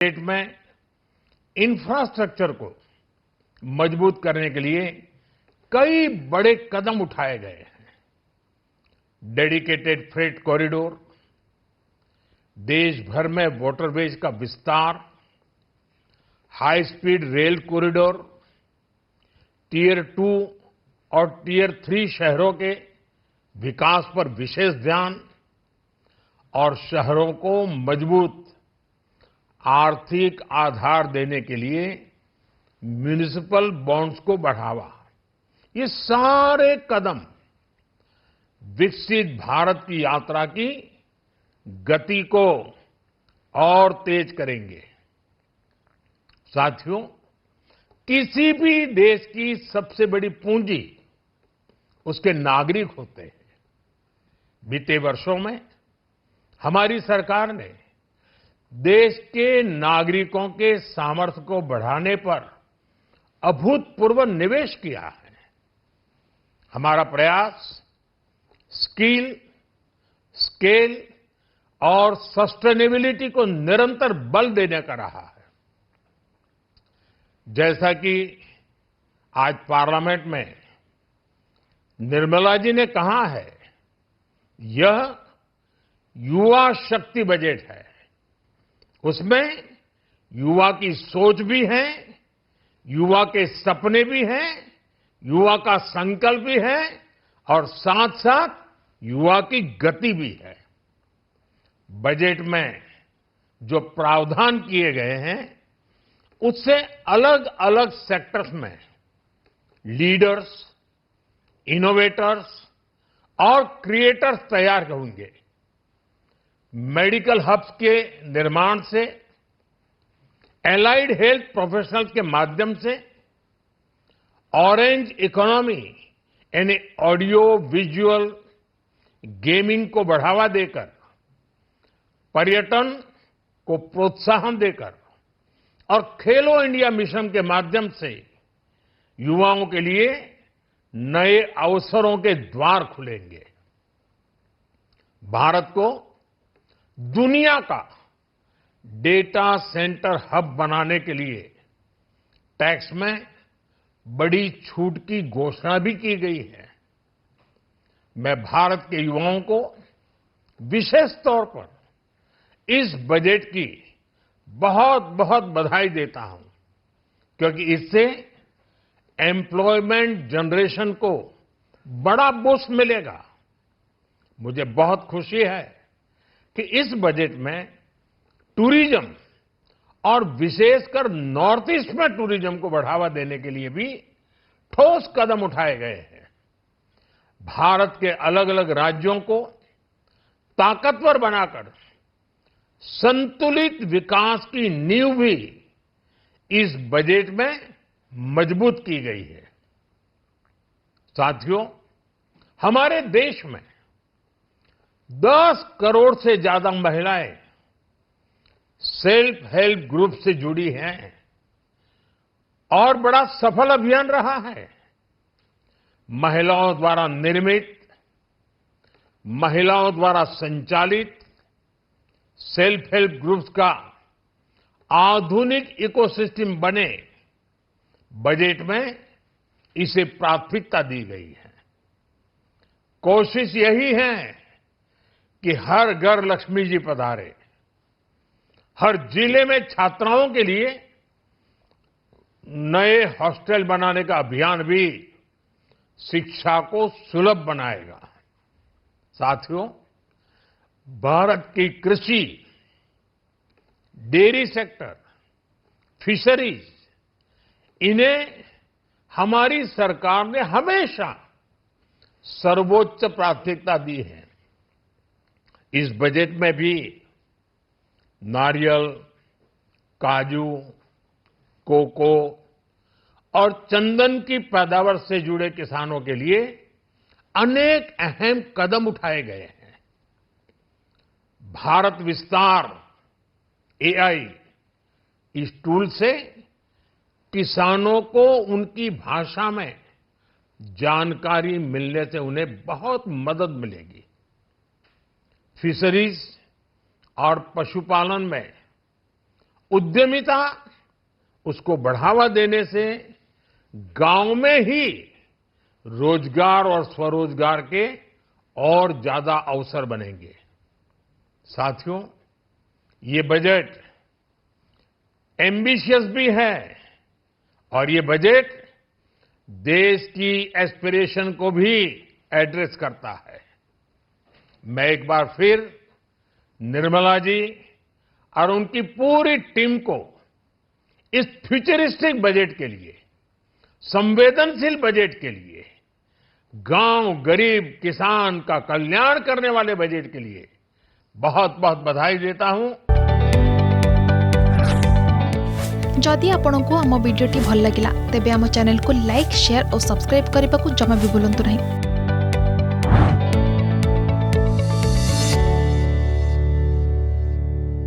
State में infrastructure को मजबूत करने के लिए कई बड़े कदम उठाए गए हैं। डेडिकेटेड फ्रेट कॉरिडोर, देश भर में वाटरवेज का विस्तार, high speed rail corridor, tier 2 और टियर 3 शहरों के विकास पर विशेष ध्यान और शहरों को मजबूत आर्थिक आधार देने के लिए म्युनिसिपल बॉन्ड्स को बढ़ावा, ये सारे कदम विकसित भारत की यात्रा की गति को और तेज करेंगे। साथियों, किसी भी देश की सबसे बड़ी पूंजी उसके नागरिक होते हैं। बीते वर्षों में हमारी सरकार ने देश के नागरिकों के सामर्थ्य को बढ़ाने पर अभूतपूर्व निवेश किया है। हमारा प्रयास स्किल, स्केल और सस्टेनेबिलिटी को निरंतर बल देने का रहा है। जैसा कि आज पार्लियामेंट में निर्मला जी ने कहा है, यह युवा शक्ति बजट है। उसमें युवा की सोच भी है, युवा के सपने भी हैं, युवा का संकल्प भी है और साथ साथ युवा की गति भी है। बजट में जो प्रावधान किए गए हैं, उससे अलग अलग सेक्टर्स में लीडर्स, इनोवेटर्स और क्रिएटर्स तैयार होंगे। मेडिकल हब्स के निर्माण से, एलाइड हेल्थ प्रोफेशनल्स के माध्यम से, ऑरेंज इकोनॉमी यानी ऑडियो विजुअल गेमिंग को बढ़ावा देकर, पर्यटन को प्रोत्साहन देकर और खेलो इंडिया मिशन के माध्यम से युवाओं के लिए नए अवसरों के द्वार खुलेंगे। भारत को दुनिया का डेटा सेंटर हब बनाने के लिए टैक्स में बड़ी छूट की घोषणा भी की गई है। मैं भारत के युवाओं को विशेष तौर पर इस बजट की बहुत बहुत बधाई देता हूं, क्योंकि इससे एम्प्लॉयमेंट जनरेशन को बड़ा बूस्ट मिलेगा। मुझे बहुत खुशी है कि इस बजट में टूरिज्म और विशेषकर नॉर्थ ईस्ट में टूरिज्म को बढ़ावा देने के लिए भी ठोस कदम उठाए गए हैं। भारत के अलग अलग राज्यों को ताकतवर बनाकर संतुलित विकास की नींव भी इस बजट में मजबूत की गई है। साथियों, हमारे देश में 10 करोड़ से ज्यादा महिलाएं सेल्फ हेल्प ग्रुप से जुड़ी हैं और बड़ा सफल अभियान रहा है। महिलाओं द्वारा निर्मित, महिलाओं द्वारा संचालित सेल्फ हेल्प ग्रुप्स का आधुनिक इकोसिस्टम बने, बजट में इसे प्राथमिकता दी गई है। कोशिश यही है कि हर घर लक्ष्मी जी पधारे। हर जिले में छात्राओं के लिए नए हॉस्टल बनाने का अभियान भी शिक्षा को सुलभ बनाएगा। साथियों, भारत की कृषि, डेयरी सेक्टर, फिशरीज, इन्हें हमारी सरकार ने हमेशा सर्वोच्च प्राथमिकता दी है। इस बजट में भी नारियल, काजू, कोको और चंदन की पैदावार से जुड़े किसानों के लिए अनेक अहम कदम उठाए गए हैं। भारत विस्तार एआई, इस टूल से किसानों को उनकी भाषा में जानकारी मिलने से उन्हें बहुत मदद मिलेगी। फिशरीज और पशुपालन में उद्यमिता, उसको बढ़ावा देने से गांव में ही रोजगार और स्वरोजगार के और ज्यादा अवसर बनेंगे। साथियों, ये बजट एम्बिशियस भी है और ये बजट देश की एस्पिरेशन को भी एड्रेस करता है। मैं एक बार फिर निर्मला जी और उनकी पूरी टीम को इस फ्यूचरिस्टिक बजट के लिए, संवेदनशील बजट के लिए, गांव, गरीब, किसान का कल्याण करने वाले बजट के लिए बहुत बहुत बधाई देता हूं। जदि आपंक आम भिडी भल लगा तेब आम चैनल को लाइक, शेयर और सब्सक्राइब करने को जमा भी भूलु नहीं।